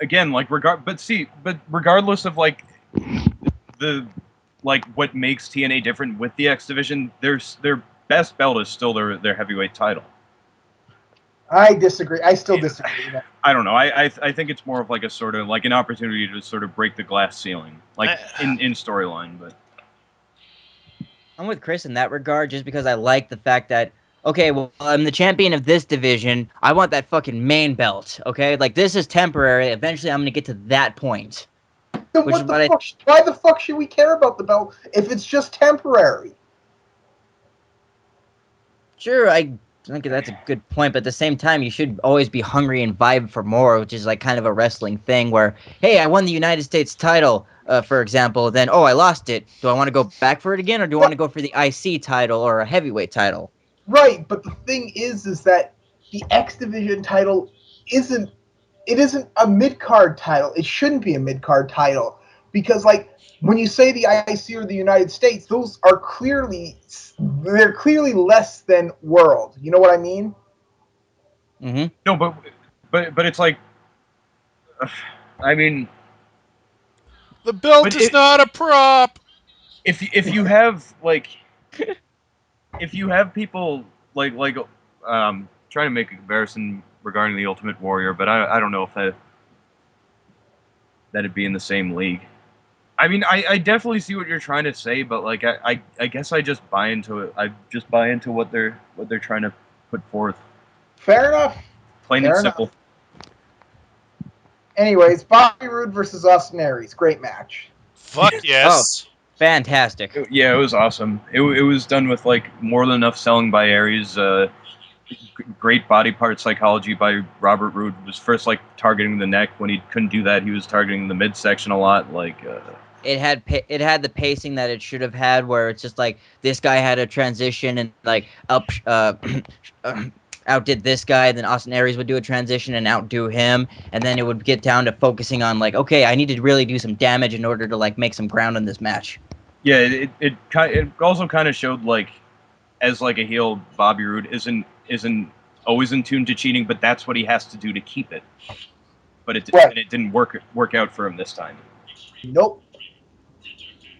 Again, like but regardless of like the like what makes TNA different with the X Division, their best belt is still their heavyweight title. I disagree. I still disagree. I don't know. I think it's more of like a sort of like an opportunity to sort of break the glass ceiling, like in storyline, but. I'm with Chris in that regard, just because I like the fact that, okay, well, I'm the champion of this division. I want that fucking main belt, okay? Like, this is temporary. Eventually, I'm going to get to that point. Then why the fuck should we care about the belt if it's just temporary? Sure, I think that's a good point, but at the same time, you should always be hungry and vibe for more, which is like kind of a wrestling thing where, hey, I won the United States title, for example, then, oh, I lost it. Do I want to go back for it again, or do I want to go for the IC title or a heavyweight title? Right, but the thing is that the X Division title isn't a mid-card title. It shouldn't be a mid-card title because, like, when you say the IC or the United States, those are clearly less than World. You know what I mean? Mm-hmm. No, but it's like, I mean, the belt is not a prop. If you have like, if you have people like trying to make a comparison regarding the Ultimate Warrior, but I don't know if that'd be in the same league. I mean, I definitely see what you're trying to say, but like I guess I just buy into it. I just buy into what they're trying to put forth. Fair enough. Plain and simple. Anyways, Bobby Roode versus Austin Aries. Great match. Fuck yes. Oh, fantastic. Yeah, it was awesome. It was done with like more than enough selling by Aries. Great body part psychology by Robert Roode. Was first like targeting the neck. When he couldn't do that, he was targeting the midsection a lot. Like it had the pacing that it should have had, where it's just like this guy had a transition and like outdid this guy, then Austin Aries would do a transition and outdo him, and then it would get down to focusing on like, okay, I need to really do some damage in order to like make some ground in this match. Yeah, it also kind of showed like, as like a heel, Bobby Roode isn't always in tune to cheating, but that's what he has to do to keep it. But it didn't work out for him this time. Nope.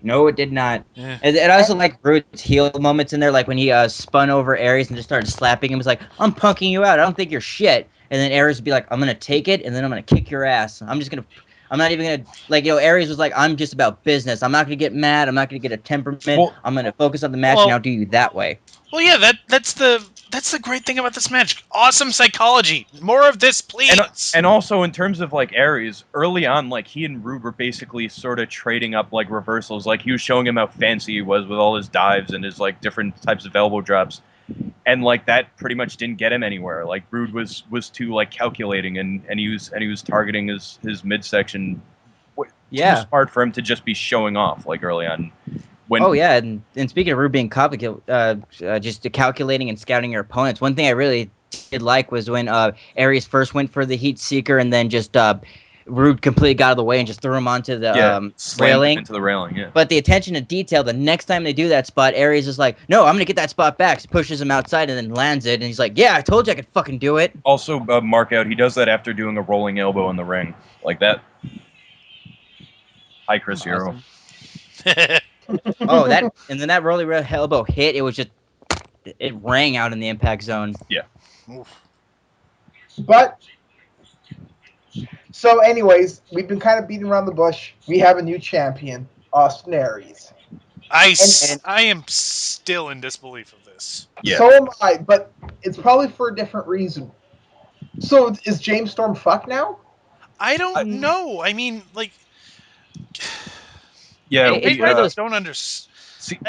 No, it did not. Yeah. And I also like Roode's heel moments in there, like when he spun over Aries and just started slapping him. He was like, I'm punking you out. I don't think you're shit. And then Aries would be like, I'm going to take it, and then I'm going to kick your ass. I'm not even going to, like, Aries was like, I'm just about business. I'm not going to get mad. I'm not going to get a temperament. Well, I'm going to focus on the match and outdo you that way. Well, yeah, that's the great thing about this match. Awesome psychology. More of this, please. And also in terms of like Aries, early on, like he and Roode were basically sort of trading up like reversals. Like he was showing him how fancy he was with all his dives and his like different types of elbow drops, and like that pretty much didn't get him anywhere. Like Roode was too like calculating, and he was targeting his midsection. Yeah, too smart for him to just be showing off like early on. And speaking of Roode being complicated, just calculating and scouting your opponents, one thing I really did like was when Aries first went for the Heat Seeker and then just Rude completely got out of the way and just threw him onto the slammed him railing. into the railing. Yeah, But the attention to detail, slammed him into the railing. Yeah. The next time they do that spot, Aries is like, "No, I'm gonna get that spot back." So pushes him outside and then lands it, and he's like, "Yeah, I told you I could fucking do it." Also, mark out, he does that after doing a rolling elbow in the ring, like that. Hi, Chris Hero. Awesome. And then that rolling elbow hit. It rang out in the impact zone. Yeah. But so, anyways, we've been kind of beating around the bush. We have a new champion, Austin Aries. I am still in disbelief of this. Yeah. So am I, but it's probably for a different reason. So is James Storm fucked now? I don't know. I mean, like, yeah, I don't understand.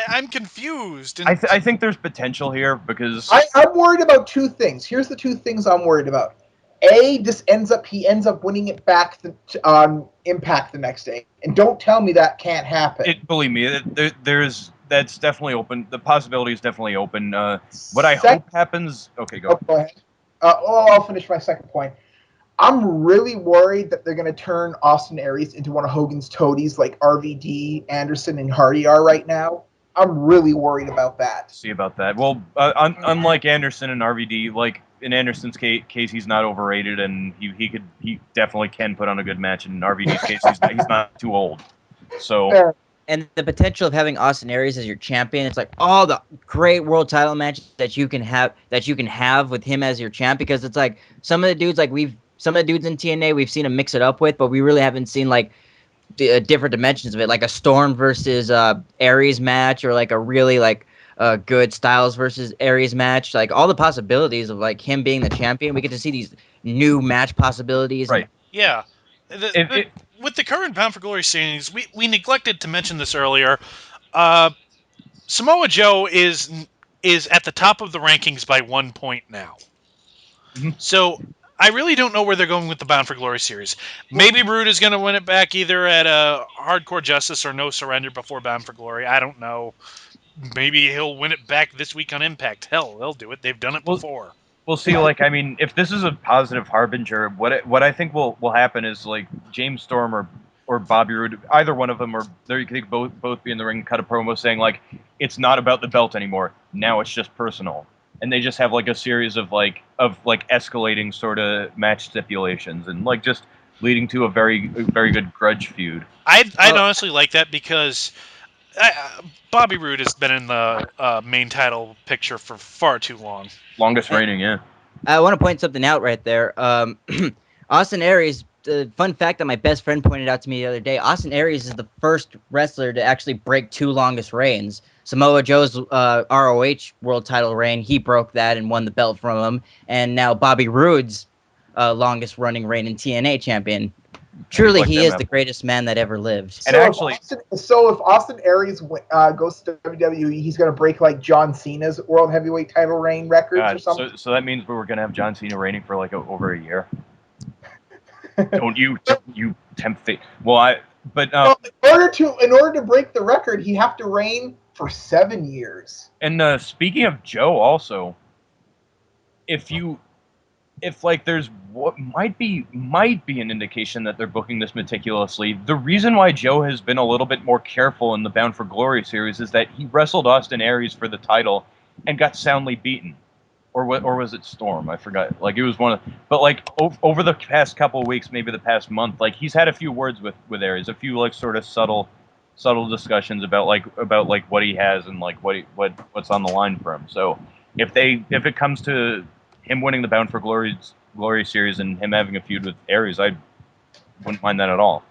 I'm confused. And I think there's potential here because I'm worried about two things. Here's the two things I'm worried about. A, he ends up winning it back on Impact the next day, and don't tell me that can't happen. Believe me, that's definitely open. The possibility is definitely open. What I hope happens. Okay, go ahead. I'll finish my second point. I'm really worried that they're going to turn Austin Aries into one of Hogan's toadies like RVD, Anderson, and Hardy are right now. I'm really worried about that. See about that. Well, unlike Anderson and RVD, like in Anderson's case, he's not overrated, and he definitely can put on a good match. In RVD's case, he's not too old. So. Fair. And the potential of having Austin Aries as your champion, it's like all the great world title matches that you can have with him as your champ, because it's like some of the dudes in TNA we've seen him mix it up with, but we really haven't seen like different dimensions of it, like a Storm versus Aries match, or like a really like good Styles versus Aries match. Like all the possibilities of like him being the champion, we get to see these new match possibilities. Right. Yeah. With the current Bound for Glory standings, we neglected to mention this earlier. Samoa Joe is at the top of the rankings by 1 point now. Mm-hmm. So I really don't know where they're going with the Bound for Glory series. Maybe Rude is going to win it back either at Hardcore Justice or No Surrender before Bound for Glory. I don't know. Maybe he'll win it back this week on Impact. Hell, they'll do it. They've done it before. We'll see. Like, I mean, if this is a positive harbinger, what I think will happen is like James Storm or Bobby Roode, either one of them, or they could both be in the ring, cut a promo saying like, it's not about the belt anymore. Now it's just personal, and they just have like a series of escalating sort of match stipulations, and like just leading to a very good grudge feud. I'd honestly like that, because Bobby Roode has been in the main title picture for far too long. Longest reigning, yeah. I want to point something out right there. Austin Aries, the fun fact that my best friend pointed out to me the other day, Austin Aries is the first wrestler to actually break 2 longest reigns. Samoa Joe's ROH world title reign, he broke that and won the belt from him. And now Bobby Roode's longest running reign in TNA champion. Truly, he is the greatest man that ever lived. And if Austin Aries goes to WWE, he's going to break like John Cena's world heavyweight title reign records or something. So that means we're going to have John Cena reigning for like over a year. Don't you tempt fate? Well, in order to break the record, he'd have to reign for 7 years. And speaking of Joe, also, if like there's what might be an indication that they're booking this meticulously, the reason why Joe has been a little bit more careful in the Bound for Glory series is that he wrestled Austin Aries for the title and got soundly beaten. Or was it Storm? I forgot. Like it was one of, but like over the past couple of weeks, maybe the past month, like he's had a few words with Aries, a few like sort of subtle discussions about what he has and like what's on the line for him. So if it comes to him winning the Bound for Glory series and him having a feud with Aries, I wouldn't mind that at all.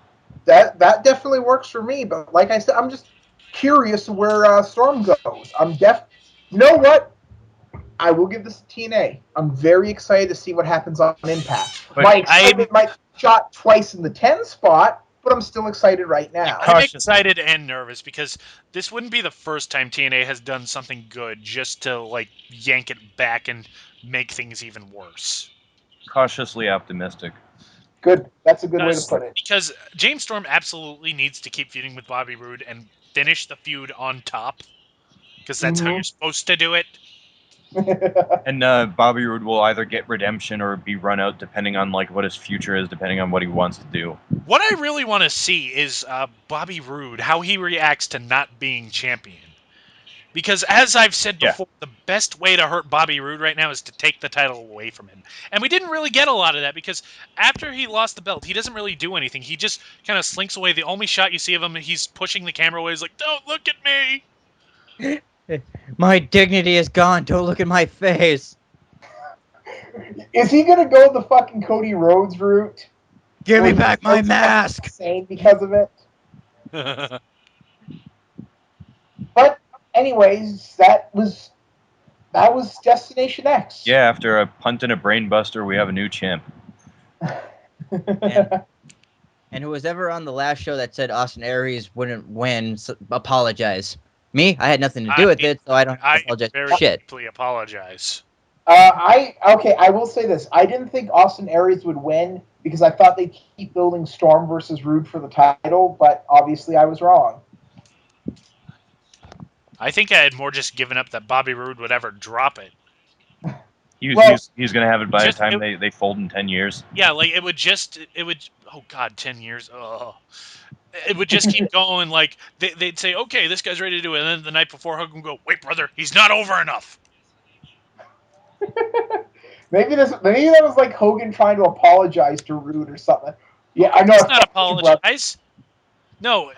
That definitely works for me. But like I said, I'm just curious where Storm goes. You know what? I will give this to TNA. I'm very excited to see what happens on Impact. My excitement might shot twice in the 10 spot, but I'm still excited right now. I'm excited and nervous, because this wouldn't be the first time TNA has done something good just to like yank it back and make things even worse. Cautiously optimistic. Good. That's a good way to put it. Because James Storm absolutely needs to keep feuding with Bobby Roode and finish the feud on top, because that's how you're supposed to do it. And Bobby Roode will either get redemption or be run out, depending on like what his future is, depending on what he wants to do. What I really want to see is Bobby Roode, how he reacts to not being champion. Because as I've said before, the best way to hurt Bobby Roode right now is to take the title away from him. And we didn't really get a lot of that because after he lost the belt, he doesn't really do anything. He just kind of slinks away. The only shot you see of him, he's pushing the camera away. He's like, "Don't look at me." My dignity is gone. Don't look at my face. Is he gonna go the fucking Cody Rhodes route? Give me back my mask. Insane because of it. But anyways, that was Destination X. Yeah, after a punt and a brain buster, we have a new champ. And who was ever on the last show that said Austin Aries wouldn't win, apologize. Me, I had nothing to do with it, so I don't apologize. I Shit. very apologize. I will say this. I didn't think Austin Aries would win because I thought they'd keep building Storm versus Rude for the title, but obviously I was wrong. I think I had more just given up that Bobby Roode would ever drop it. He's going to have it by the time they fold in 10 years. Yeah, like it would, oh God, 10 years. Oh. It would just keep going. Like they'd say, okay, this guy's ready to do it. And then the night before, Hogan would go, wait, brother, he's not over enough. Maybe that was like Hogan trying to apologize to Rude or something. Yeah, I know. It's not apologize. No, in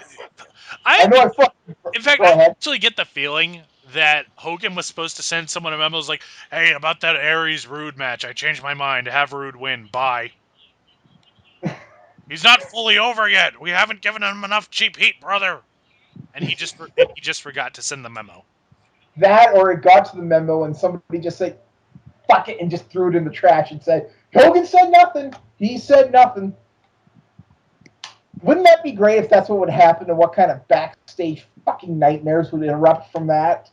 fact, I actually get the feeling that Hogan was supposed to send someone a memo was like, hey, about that Aries Rude match, I changed my mind. Have Rude win. Bye. He's not fully over yet. We haven't given him enough cheap heat, brother. And he just forgot to send the memo. That, or it got to the memo and somebody just said, fuck it, and just threw it in the trash and said, Hogan said nothing. He said nothing. Wouldn't that be great if that's what would happen, and what kind of backstage fucking nightmares would erupt from that?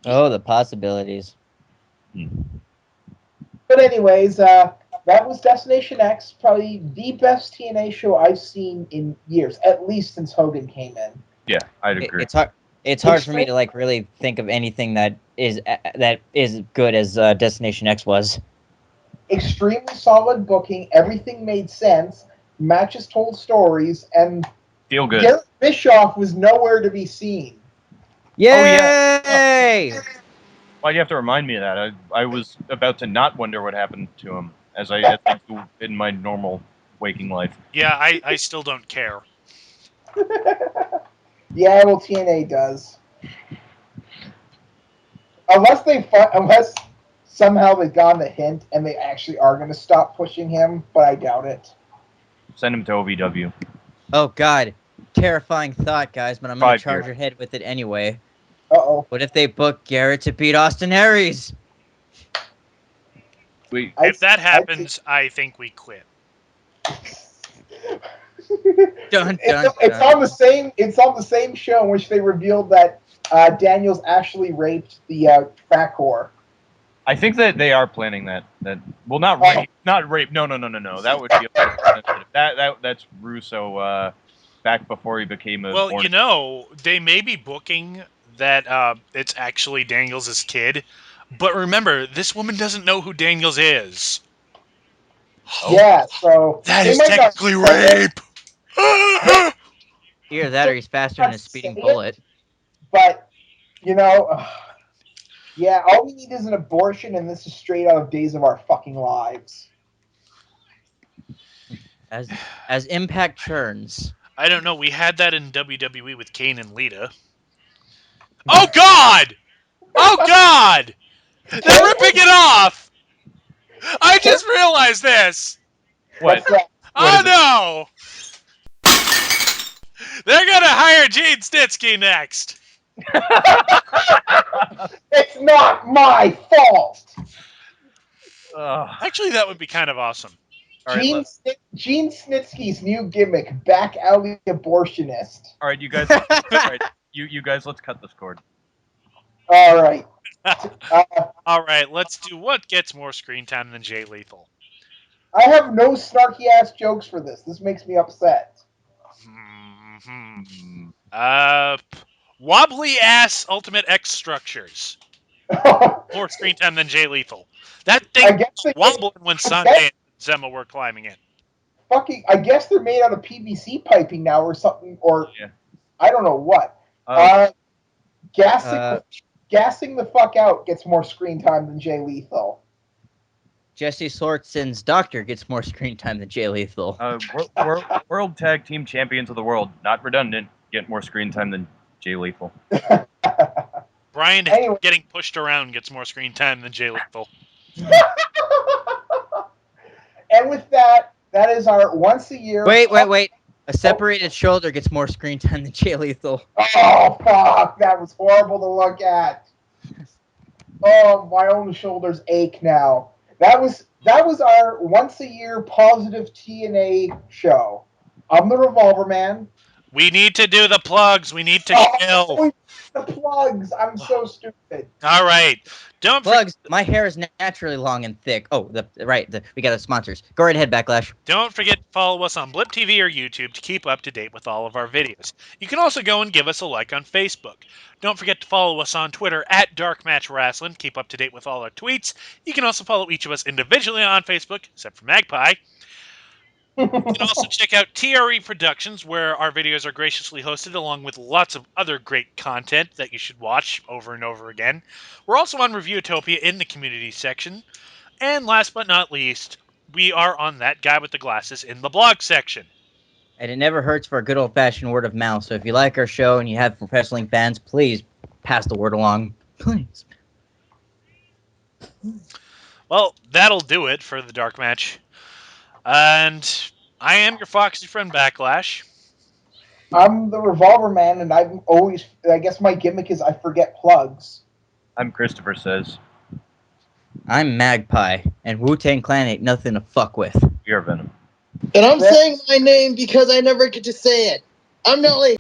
Oh, the possibilities. But anyways, that was Destination X, probably the best TNA show I've seen in years, at least since Hogan came in. Yeah, I'd agree. It's hard for me to like really think of anything that is good as Destination X was. Extremely solid booking. Everything made sense. Matches told stories, and feel good. Garrett Bischoff was nowhere to be seen. Yay! Oh, yeah. Why'd you have to remind me of that? I was about to not wonder what happened to him, as I do in my normal waking life. Yeah, I still don't care. Yeah, well, TNA does. Unless somehow they've gotten the hint and they actually are going to stop pushing him, but I doubt it. Send him to OVW. Oh, God. Terrifying thought, guys, but I'm going to charge your head with it anyway. Uh-oh. What if they book Garrett to beat Austin Aries? If that happens, I think we quit. It's on the same show in which they revealed that Daniels actually raped the track whore. I think that they are planning that. Well, not rape. Not rape. No. That would be that's Russo back before he became a. Well, you know, they may be booking that it's actually Daniels' kid, but remember, this woman doesn't know who Daniels is. Yeah, so that is technically rape. Either that or he's faster than a speeding bullet. But yeah, all we need is an abortion, and this is straight out of Days of Our Fucking Lives. As Impact churns. I don't know. We had that in WWE with Kane and Lita. Oh God! Oh God! They're ripping it off! I just realized this! What? Oh no! They're gonna hire Gene Snitsky next! It's not my fault! Actually, that would be kind of awesome. Gene Snitsky's new gimmick, back alley abortionist. All right, you guys. You guys, let's cut this cord. All right. All right, let's do what gets more screen time than Jay Lethal. I have no snarky ass jokes for this. This makes me upset. Wobbly ass Ultimate X structures. More screen time than Jay Lethal. That thing was wobbling when Sante and Zema were climbing it. I guess they're made out of PVC piping now or something, or I don't know what. Gassing the fuck out gets more screen time than Jay Lethal. Jesse Swartzen's doctor gets more screen time than Jay Lethal. World Tag Team Champions of the World, not redundant, get more screen time than Jay Lethal. Brian getting pushed around gets more screen time than Jay Lethal. And with that is our once a year. Wait. A separated shoulder gets more screen time than Jay Lethal. Oh, fuck. That was horrible to look at. Oh, my own shoulders ache now. That was our once a year positive TNA show. I'm the Revolver Man. We need to do the plugs. We need to kill. The plugs. I'm so stupid. All right. Plugs. My hair is naturally long and thick. Oh, we got sponsors. Go right ahead, Backlash. Don't forget to follow us on Blip TV or YouTube to keep up to date with all of our videos. You can also go and give us a like on Facebook. Don't forget to follow us on Twitter at DarkMatch Wrestling. Keep up to date with all our tweets. You can also follow each of us individually on Facebook, except for Magpie. You can also check out TRE Productions, where our videos are graciously hosted, along with lots of other great content that you should watch over and over again. We're also on Reviewtopia in the community section. And last but not least, we are on That Guy with the Glasses in the blog section. And it never hurts for a good old-fashioned word of mouth. So if you like our show and you have wrestling fans, please pass the word along. Please. Well, that'll do it for the Dark Match. And I am your foxy friend, Backlash. I'm the Revolver Man, and I guess my gimmick is I forget plugs. I'm Christopher Says. I'm Magpie, and Wu-Tang Clan ain't nothing to fuck with. You're Venom. And I'm saying my name because I never get to say it. I'm Nelly.